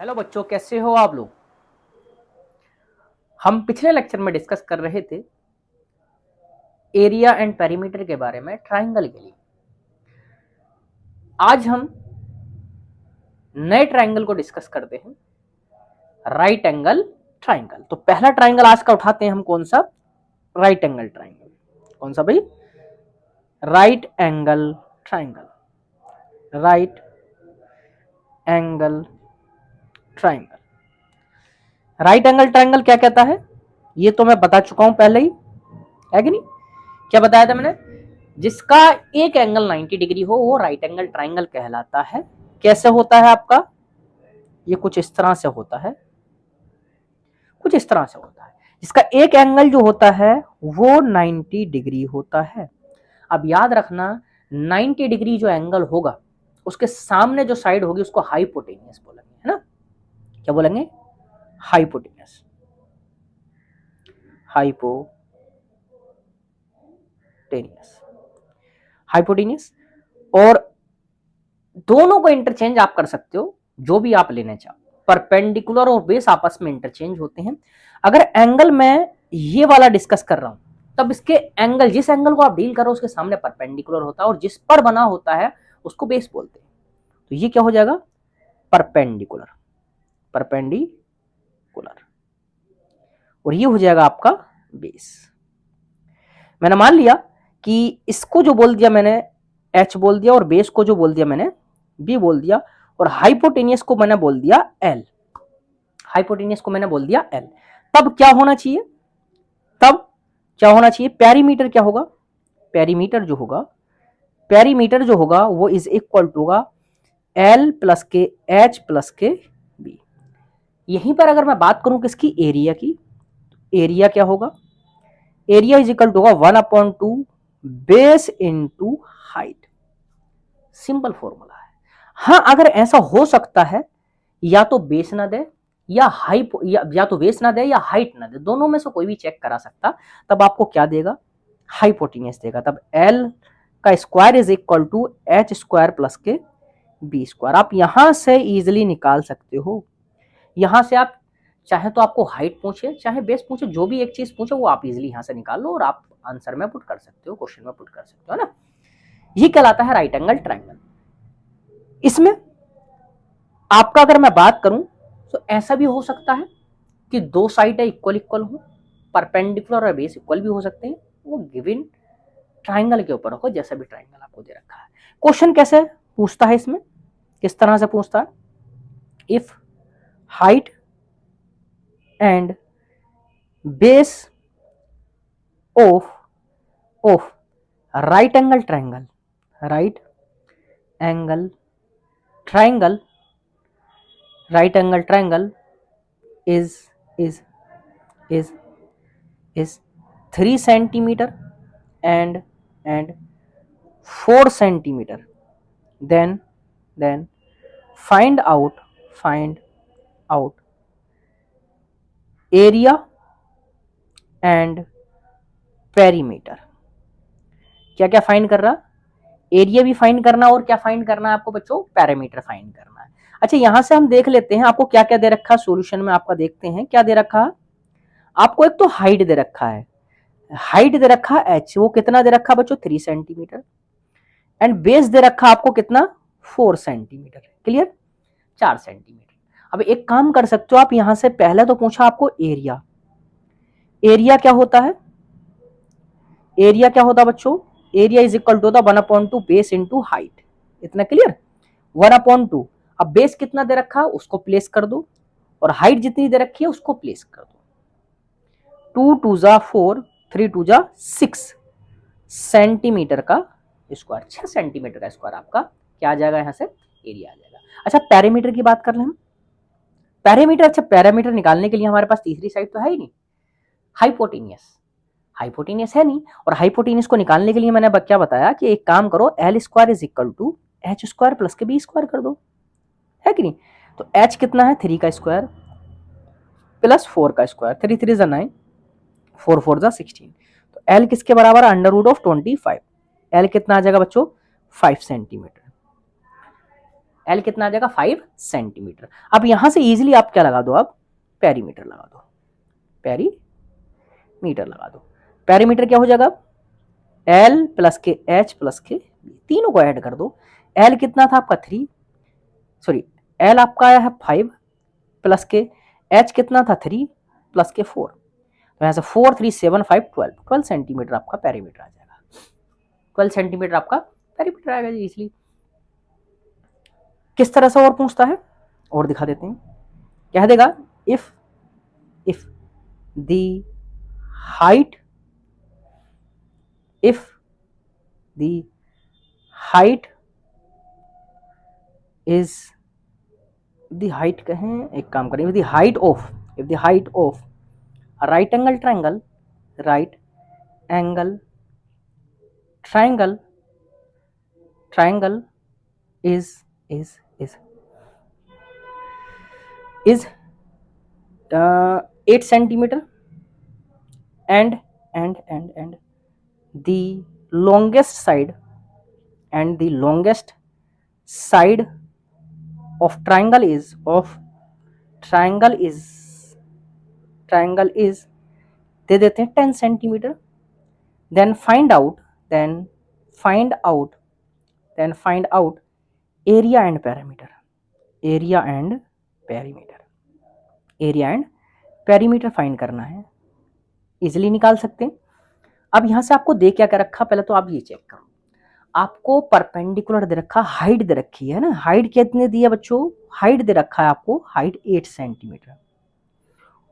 Hello बच्चों, कैसे हो आप लोग। हम पिछले लेक्चर में डिस्कस कर रहे थे एरिया एंड पेरीमीटर के बारे में ट्राइंगल के लिए। आज हम नए ट्राइंगल को डिस्कस करते हैं, राइट एंगल ट्राइंगल। तो पहला ट्राइंगल आज का उठाते हैं हम, कौन सा? Right angle triangle. कौन सा भाई? Right angle triangle. Right angle triangle. Right angle triangle क्या कहता है ये तो मैं बता चुका हूं पहले ही, है कि नहीं? क्या बताया था मैंने? जिसका एक एंगल 90 डिग्री हो वो राइट एंगल ट्राइंगल कहलाता है। कैसे होता है आपका? ये कुछ इस तरह से होता है, कुछ इस तरह से होता है। इसका एक एंगल जो होता है वो 90 डिग्री होता है। अब याद रखना, 90 डिग्री जो एंगल होगा उसके सामने जो साइड होगी उसको हाइपोटेनियस बोलेंगे, है ना? क्या बोलेंगे? हाइपोटेनियस। हाइपोटेनियस। हाइपोटेनियस। और दोनों को इंटरचेंज आप कर सकते हो, जो भी आप लेना चाहो। परपेंडिकुलर और बेस आपस में इंटरचेंज होते हैं। अगर एंगल मैं ये वाला डिस्कस कर रहा हूं तब इसके एंगल, जिस एंगल को आप डील करो उसके सामने परपेंडिकुलर होता है और जिस पर बना होता है उसको बेस बोलते हैं। तो ये क्या हो जाएगा? परपेंडिकुलर। परपेंडिकुलर। और ये हो जाएगा आपका बेस। मैंने मान लिया कि इसको जो बोल दिया मैंने एच बोल दिया, और बेस को जो बोल दिया मैंने बी बोल दिया, और हाइपोटेनियस को मैंने बोल दिया एल। हाइपोटेनियस को मैंने बोल दिया एल। तब क्या होना चाहिए? तब क्या होना चाहिए? पेरीमीटर क्या होगा? पेरीमीटर जो होगा, पेरीमीटर जो होगा वो इज इक्वल टू होगा एल प्लस के एच प्लस के बी। यहीं पर अगर मैं बात करूं किसकी? एरिया की। एरिया क्या होगा? एरिया इज इक्वल टू होगा 1/2 base into height. Simple formula है। हाँ, अगर ऐसा हो सकता है या तो बेस ना दे या हाइट, या तो बेस ना दे या हाइट ना दे, दोनों में से कोई भी चेक करा सकता, तब आपको क्या देगा? हाइपोटेनियस देगा। तब एल का square is equal to H square plus के बी स्क्वायर। आप यहां से इजिली निकाल सकते हो। यहां से आप चाहे तो आपको हाइट पूछे चाहे बेस पूछे, जो भी एक चीज पूछे वो आप इजिली यहां से निकाल लो और आप आंसर में पुट कर सकते हो, क्वेश्चन में पुट कर सकते हो, है ना? ये कहलाता है राइट एंगल ट्राइंगल। इसमें आपका अगर मैं बात करूं तो ऐसा भी हो सकता है कि दो साइड इक्वल इक्वल हो, परपेंडिकुलर और बेस इक्वल भी हो सकते हैं। वो गिवन ट्राइंगल के ऊपर हो, जैसा भी ट्राइंगल आपको दे रखा है। क्वेश्चन कैसे पूछता है इसमें? किस तरह से पूछता है? If height and base of of right angle triangle, right angle triangle, right angle triangle is is is is 3 centimeter and 4 centimeter, then find out area and perimeter। क्या क्या फाइंड कर रहा? एरिया भी फाइंड करना, और क्या find करना है आपको बच्चों? पैरामीटर फाइंड करना है। अच्छा, यहां से हम देख लेते हैं आपको क्या क्या दे रखा है सॉल्यूशन में। आपका देखते हैं क्या दे रखा है आपको। एक तो हाइट दे रखा है, हाइट दे रखा है एच, वो कितना दे रखा बच्चों? 3 सेंटीमीटर। एंड बेस दे रखा आपको कितना? 4 सेंटीमीटर। क्लियर? 4 सेंटीमीटर। अब एक काम कर सकते हो आप, यहां से पहले तो पूछा आपको एरिया। एरिया क्या होता है? एरिया क्या होता है बच्चों? Area is equal to 1/2 base into height. इतना क्लियर? 1/2। अब बेस कितना दे रखा है उसको प्लेस कर दो, और हाइट जितनी दे रखी है उसको प्लेस कर दो। 2 2 जा 4, 3 2 जा 6 सेंटीमीटर का स्क्वायर, 6 सेंटीमीटर का स्क्वायर आपका क्या आ जाएगा? यहां से एरिया आ जाएगा। अच्छा, पैरामीटर की बात कर लें हम। पैरामीटर, अच्छा पैरामीटर निकालने के लिए हमारे पास तीसरी साइड तो है ही नहीं, हाइपोटेनियस। हाइपोटेनियस है नहीं, और हाइपोटेनियस को निकालने के लिए मैंने क्या बताया कि एक काम करो, L square is equal to H square plus के बी स्क्वायर कर दो, है कि नहीं? तो एच कितना है? 3 का स्क्वायर प्लस 4 का स्क्वायर, 3 3 जा 9, 4 4 जा 16। तो एल किसके बराबर है? Under root of 25। एल कितना आ जाएगा बच्चों? 5 सेंटीमीटर। एल कितना आ जाएगा 5 सेंटीमीटर। अब यहां से इजीली आप क्या लगा दो, आप पेरीमीटर लगा दो, पेरीमीटर लगा दो। पेरीमीटर क्या हो जाएगा, एल प्लस के एच प्लस के तीनों को ऐड कर दो। एल कितना था आपका 3, सॉरी एल आपका आया है 5 प्लस के एच कितना था 3 प्लस के 4, तो यहां से 4 3 7 5 12 सेंटीमीटर आपका पेरीमीटर आ जाएगा। 12 सेंटीमीटर आपका पेरीमीटर आएगा जी इसलिए। किस तरह से और पूछता है और दिखा देते हैं, कह देगा if the height is the height कहें, एक काम करें, if the height of right angle triangle is 8 centimeter and the longest side of triangle is दे देते हैं 10 centimetre. then find out area and perimeter find करना है, इजिली निकाल सकते हैं। अब यहां से आपको दे क्या क्या रखा, पहले तो आप ये चेक करो, आपको परपेंडिकुलर दे रखा, हाइट दे रखी है ना, हाइट कितने दी है बच्चों, हाइट दे रखा है आपको, हाइट 8 सेंटीमीटर,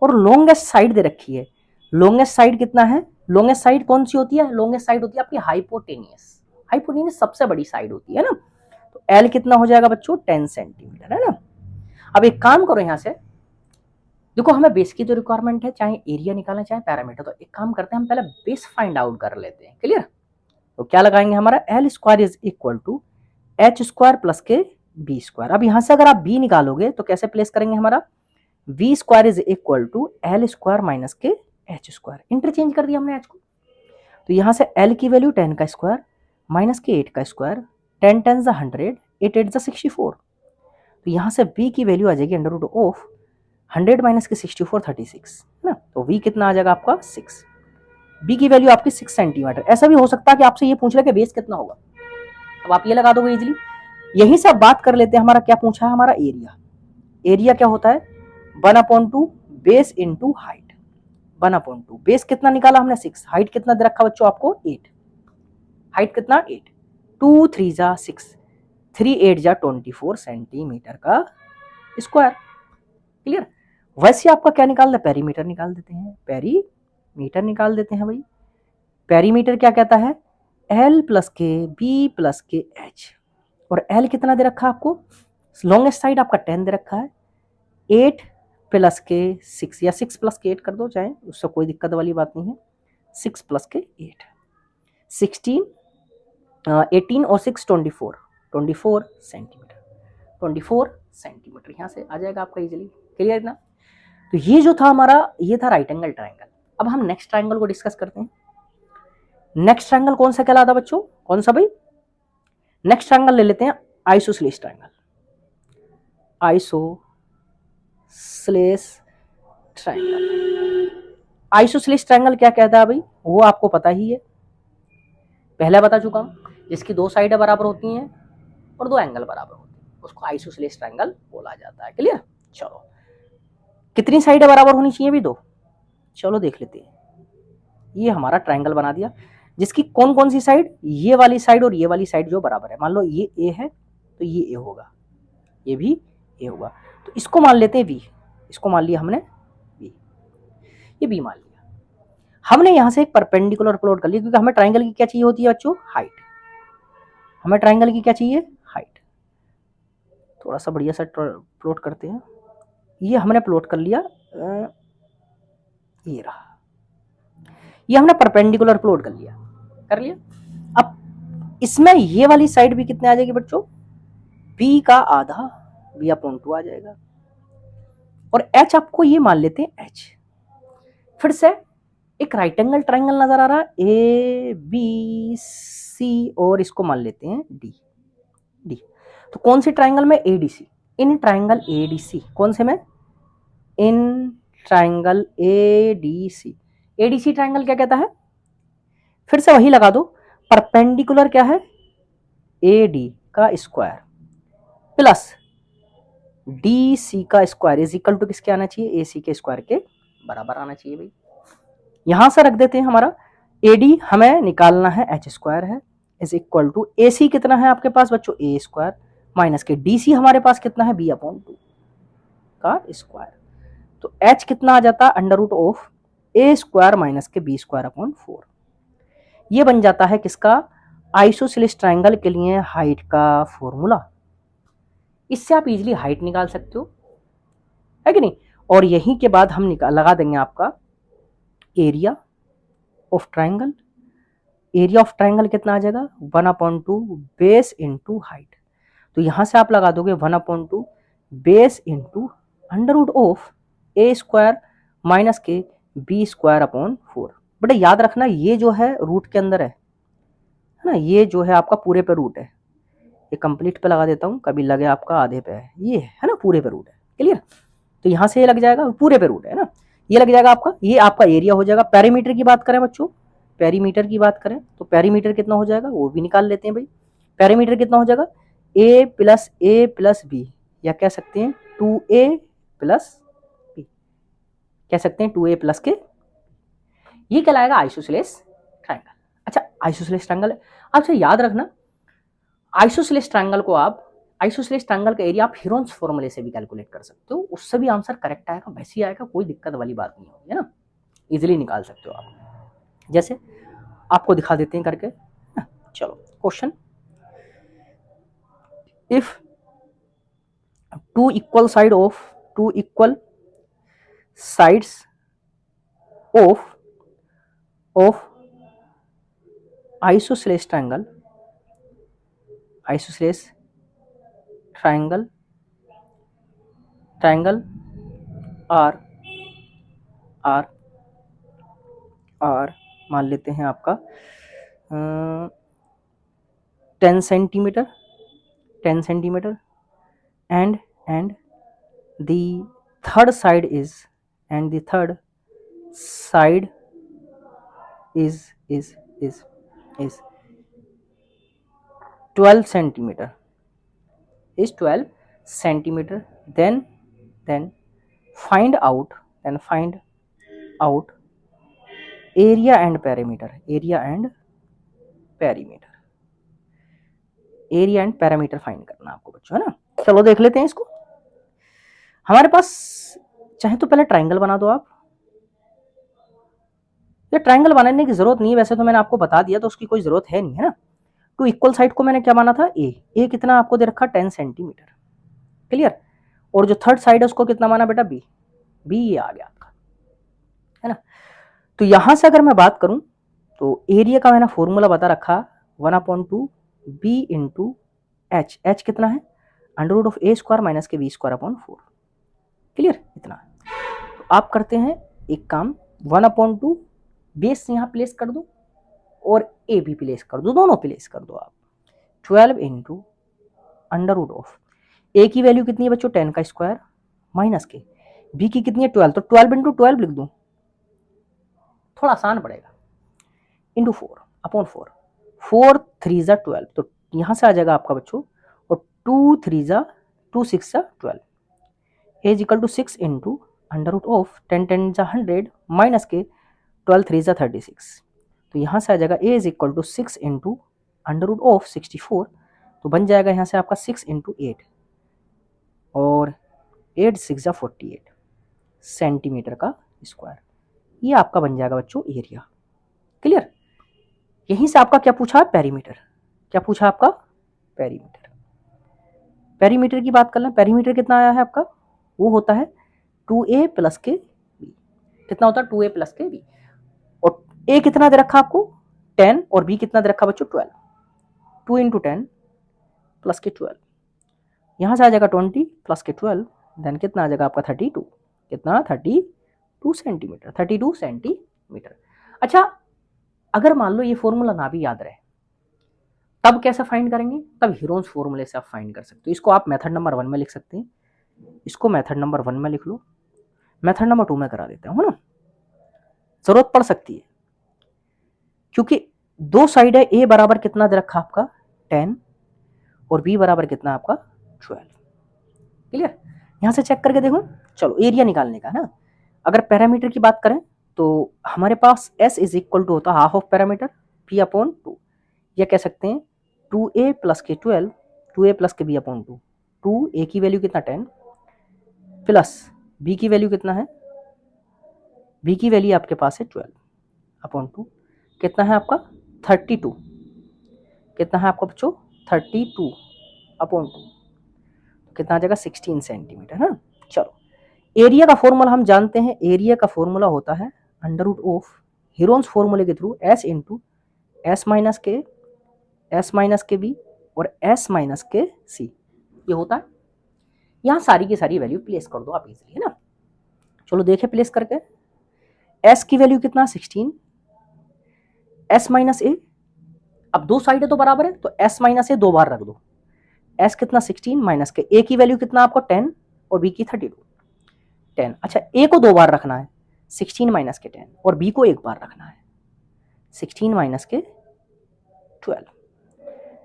और लॉन्गेस्ट साइड दे रखी है। लॉन्गेस्ट साइड कितना है, लॉन्गेस्ट साइड कौन सी होती है, लॉन्गेस्ट साइड होती है आपकी हाइपोटेनियस सबसे बड़ी साइड होती है ना, तो एल कितना हो जाएगा बच्चों 10 सेंटीमीटर है ना। अब एक काम करो, यहां से देखो हमें बेस की जो रिक्वायरमेंट है, चाहे एरिया निकालना चाहे पैरामीटर, तो एक काम करते हैं हम पहले बेस फाइंड आउट कर लेते हैं, क्लियर। तो क्या लगाएंगे, हमारा L square is equal to H square plus के बी स्क्वायर। अब यहां से अगर आप बी निकालोगे तो कैसे प्लेस करेंगे, हमारा V square is equal to L square minus के एच स्क्वायर, इंटरचेंज कर दिया हमने एच को। तो यहां से एल की वैल्यू 10 का स्क्वायर माइनस के 8 का स्क्वायर, 10 10 100, 8 8 64। तो यहां से v की वैल्यू आ जाएगी अंडर रूट ऑफ 100 माइनस के 64 36 है ना, तो v कितना आ जाएगा आपका 6, b की वैल्यू आपकी 6 सेंटीमीटर। ऐसा भी हो सकता है कि आपसे ये पूछ ले कि बेस कितना होगा, अब आप ये लगा दोगे इजीली। यहीं से आप बात कर लेते हैं, हमारा क्या पूछा है, हमारा एरिया क्या होता है 1/2 बेस इंटू हाइट, 1/2 बेस कितना निकाला हमने 6, हाइट कितना दे रखा बच्चों आपको 8, हाइट कितना 8, 2 3 जा 6, 3 8 जा 24 सेंटीमीटर का स्क्वायर, क्लियर। वैसे आपका क्या निकालना है, पेरीमीटर निकाल देते हैं, पेरीमीटर निकाल देते हैं भाई। पेरीमीटर क्या कहता है, एल प्लस के बी प्लस के एच, और एल कितना दे रखा है आपको, लॉन्गेस्ट साइड आपका 10 दे रखा है, 8 प्लस के 6 या 6 प्लस के 8 कर दो, चाहे उससे कोई दिक्कत वाली बात नहीं है, 6 प्लस के 8 16 18 और 6 24 सेंटीमीटर, 24 सेंटीमीटर यहाँ से आ जाएगा आपका इजीली, क्लियर ना। तो ये जो था हमारा, ये था राइट एंगल ट्रायंगल। अब हम नेक्स्ट ट्रायंगल को डिस्कस करते हैं। नेक्स्ट ट्रायंगल कौन सा कहलाता बच्चों, कौन सा भाई, नेक्स्ट ट्रायंगल ले लेते हैं आइसोसेलेस ट्रायंगल। आइसोसेलेस ट्रायंगल क्या कहता है भाई, वो आपको पता ही है, पहले बता चुका हूं, जिसकी दो साइडें बराबर होती हैं और दो एंगल बराबर होते हैं, उसको आइसोसेलेस ट्रायंगल बोला जाता है, क्लियर। चलो कितनी साइडें बराबर होनी चाहिए भी, दो, चलो देख लेते हैं। ये हमारा ट्रायंगल बना दिया, जिसकी कौन कौन सी साइड, ये वाली साइड और ये वाली साइड जो बराबर है, मान लो ये ए है तो ये ए होगा, ये भी ए होगा, तो इसको मान लेते हैं बी, इसको मान लिया हमने बी, ये बी मान लिया। हमने यहां से एक परपेंडिकुलर प्लॉट कर लिया, क्योंकि हमें ट्रायंगल की क्या चाहिए होती है बच्चों, हाइट, हमें ट्रायंगल की क्या चाहिए, हाइट। थोड़ा सा बढ़िया सा प्लॉट करते हैं, ये हमने प्लॉट कर लिया, ये रहा, ये हमने परपेंडिकुलर प्लॉट कर लिया, अब इसमें ये वाली साइड भी कितने आ जाएगी बच्चों, b का आधा, b/2 आ जाएगा, और h आपको ये मान लेते हैं h। फिर से एक राइट एंगल ट्रायंगल नजर आ रहा है, ए बी सी, और इसको मान लेते हैं डी। तो कौन सी ट्राइंगल में? एडीसी। इन ट्राइंगल एडीसी, कौन से में? In triangle ADC. ADC triangle क्या कहता है? फिर से वही लगा दो, परपेंडिकुलर क्या है? एडी का स्क्वायर प्लस डी सी का स्क्वायर इज इक्वल टू किसके आना चाहिए? ए सी के स्क्वायर के बराबर आना चाहिए भाई। यहां से रख देते हैं, हमारा एडी हमें निकालना है एच स्क्वायर है, इज इक्वल टू ए सी कितना है आपके पास बच्चों? ए स्क्वायर माइनस के डी सी हमारे पास कितना है? बी अपॉन 2 का स्क्वायर। तो एच कितना आ जाता है? Under root of A square minus के बी स्क्वायर अपॉन 4। ये बन जाता है किसका? आइसोसेलेस ट्राइंगल के लिए हाइट का फॉर्मूला। इससे आप इजीली हाइट निकाल सकते हो, है कि नहीं? और यहीं के बाद हम लगा देंगे आपका area of triangle. Area of triangle कितना आ जाएगा? 1/2 बेस इंटू हाइट। तो यहां से आप लगा दोगे 1/2 base into under root of A square minus के बी स्क्वायर अपॉन 4। बेटा याद रखना, ये जो है रूट के अंदर है ना, ये जो है आपका पूरे पे रूट है। ये कंप्लीट पे लगा देता हूँ, कभी लगे आपका आधे पे है, ये है ना पूरे पे रूट है। क्लियर? तो यहां से ये लग जाएगा, पूरे पे रूट है ना, ये लग जाएगा आपका, ये आपका एरिया हो जाएगा। पेरीमीटर की बात करें बच्चों, पेरीमीटर की बात करें तो पेरीमीटर कितना हो जाएगा वो भी निकाल लेते हैं भाई। पेरीमीटर कितना हो जाएगा? ए प्लस बी, या कह सकते हैं 2a प्लस बी, कह सकते हैं 2a प्लस के। ये कहलाएगा आइसोसेलेस ट्रायंगल। अच्छा, आइसोसेलेस ट्रायंगल है। अच्छा याद रखना, आइसोसेलेस ट्रायंगल को आप, आइसोसेलेस ट्रायंगल का एरिया आप हीरोन्स फॉर्मूले से भी कैलकुलेट कर सकते हो, उससे भी आंसर करेक्ट आएगा, वैसे ही आएगा, कोई दिक्कत वाली बात नहीं होगी, है ना। इजीली निकाल सकते हो आप। जैसे आपको दिखा देते हैं करके। चलो question, if two equal sides of isosceles triangle are मान लेते हैं आपका 10 centimetre and the third side is 12 centimeter, then find out area and perimeter, find करना आपको बच्चों, है ना। चलो देख लेते हैं इसको। हमारे पास चाहे तो पहले ट्राइंगल बना दो आप। ये ट्राइंगल बनाने की जरूरत नहीं है, वैसे तो मैंने आपको बता दिया, तो उसकी कोई जरूरत है नहीं, है ना। टू इक्वल साइड को मैंने क्या माना था? ए कितना आपको दे रखा? 10 सेंटीमीटर। क्लियर? और जो थर्ड साइड है उसको कितना माना बेटा? बी ये आ गया आपका, है ना। तो यहां से अगर मैं बात करूं तो एरिया का मैंने फॉर्मूला बता रखा 1/2 बी इंटू एच कितना है? Under root of A square minus के बी स्क्वायर अपॉन 4। क्लियर? इतना। तो आप करते हैं एक काम, 1/2 बेस यहाँ प्लेस कर दो और ए भी प्लेस कर दो, दोनों प्लेस कर दो आप। 12 इंटू अंडर रूट ऑफ ए की वैल्यू कितनी है बच्चों? 10 का स्क्वायर माइनस के बी की कितनी है? 12, तो 12 इंटू 12 लिख दूं, थोड़ा आसान पड़ेगा, इंटू 4 अपॉन 4, 4 3 जा 12, तो यहां से आ जाएगा आपका बच्चों, और 2 3 जा 2 6 जा 12 is equal to 6 into under root of 10 10 जा 100 माइनस के 12 3 जा 36, तो यहां से आ जाएगा A is equal to 6 into under root of 64, तो बन जाएगा यहां से आपका 6 इंटू 8 और 8 6 जा 48 सेंटीमीटर का स्क्वायर। ये आपका बन जाएगा बच्चों एरिया। क्लियर? यहीं से आपका क्या पूछा? पेरीमीटर। क्या पूछा आपका? पेरीमीटर। पेरीमीटर की बात कर लें, पेरीमीटर कितना आया है आपका? वो होता है 2a प्लस के बी। कितना होता है? 2a प्लस के बी। और a कितना दे रखा आपको? 10, और b कितना दे रखा बच्चों? 12। 2 इंटू 10 प्लस के 12, यहां से आ जाएगा 20 प्लस के 12, देन कितना आ जाएगा आपका 32। कितना? 32 सेंटीमीटर, 32 सेंटीमीटर। अच्छा, अगर मान लो ये फॉर्मूला ना भी याद रहे तब कैसे फाइंड करेंगे, तब हीरोन्स फॉर्मूले से आप फाइंड कर सकते हो। इसको आप मेथड नंबर 1 में लिख सकते हैं, इसको मेथड नंबर 1 में लिख लो, मेथड नंबर 2 में करा देते हैं, है ना, जरूरत पड़ सकती है, क्योंकि दो साइड है, ए बराबर कितना दे रखा आपका 10 और बी बराबर कितना आपका 12। क्लियर, यहां से चेक करके देखो। चलो एरिया निकालने का ना, अगर पैरामीटर की बात करें तो हमारे पास s इज इक्वल टू होता है half of parameter p upon 2, या कह सकते हैं 2a प्लस के 12, 2a प्लस के b अपॉन 2, 2a की वैल्यू कितना 10 प्लस b की वैल्यू कितना है, b की वैल्यू आपके पास है 12 अपॉन 2, कितना है आपका 32, कितना है आपका बच्चों 32 अपॉन 2, कितना आ जाएगा 16 सेंटीमीटर है। चलो एरिया का फॉर्मूला हम जानते हैं, एरिया का फॉर्मूला होता है अंडर रूट ऑफ हीरोन्स फॉर्मूले के through s into S minus के बी और s माइनस के सी, ये होता है। यहाँ सारी की सारी वैल्यू प्लेस कर दो आप इजीली, है ना। चलो देखे प्लेस करके, s की वैल्यू कितना 16, s माइनस ए, अब दो साइड है तो बराबर है, तो s माइनस ए दो बार रख दो, s कितना 16 माइनस के a की वैल्यू कितना आपको 10 और b की 32, 10। अच्छा a को दो बार रखना है 16 माइनस के 10 और b को एक बार रखना है 16 माइनस के 12,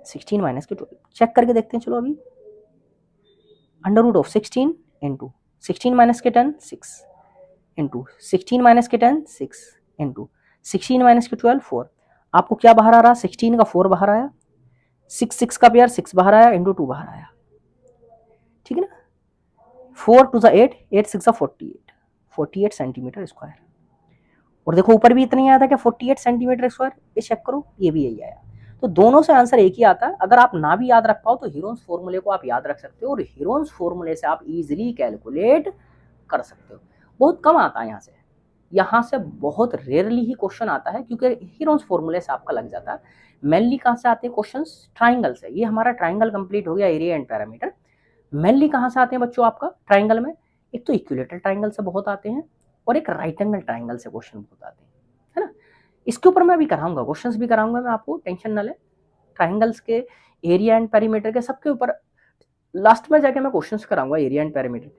16 माइनस के 12 चेक करके देखते हैं। चलो अभी under root of 16 into 16 minus के 10 6 इंटू 16 माइनस के 10 6 इंटू 16 माइनस के 12 4, आपको क्या बाहर आ रहा, 16 का 4 बाहर आया, 6 6 का पेयर 6 बाहर आया, इंटू 2 बाहर आया, ठीक है ना। 4 टू द 8, 8 6 का 48, 48 सेंटीमीटर स्क्वायर। और देखो ऊपर भी इतना ही आया था क्या 48 सेंटीमीटर स्क्वायर, ये चेक करो, ये भी यही आया। तो दोनों से आंसर एक ही आता है। अगर आप ना भी याद रख पाओ तो हीरोन्स फॉर्मूले को आप याद रख सकते हो और हीरोन्स फॉर्मूले से आप इजीली कैलकुलेट कर सकते हो। बहुत कम आता है यहाँ से बहुत रेयरली ही क्वेश्चन आता है, क्योंकि हीरोन्स फॉर्मूले से आपका लग जाता है। मेनली कहाँ से आते हैं क्वेश्चंस, ट्राइंगल से। ये हमारा ट्राइंगल कंप्लीट हो गया, एरिया एंड पैरामीटर। मेनली कहाँ से आते हैं बच्चों आपका ट्राइंगल में, एक तो इक्विलेटरल ट्राइंगल से बहुत आते हैं और एक राइट एंगल ट्राइंगल से क्वेश्चन बहुत आते हैं, है ना। इसके ऊपर मैं अभी कराऊंगा, क्वेश्चंस भी कराऊंगा मैं आपको, टेंशन ना ले। ट्राइंगल्स के, एरिया एंड पेरीमीटर के, सबके ऊपर लास्ट में जाके मैं क्वेश्चंस कराऊंगा एरिया एंड पेरीमीटर।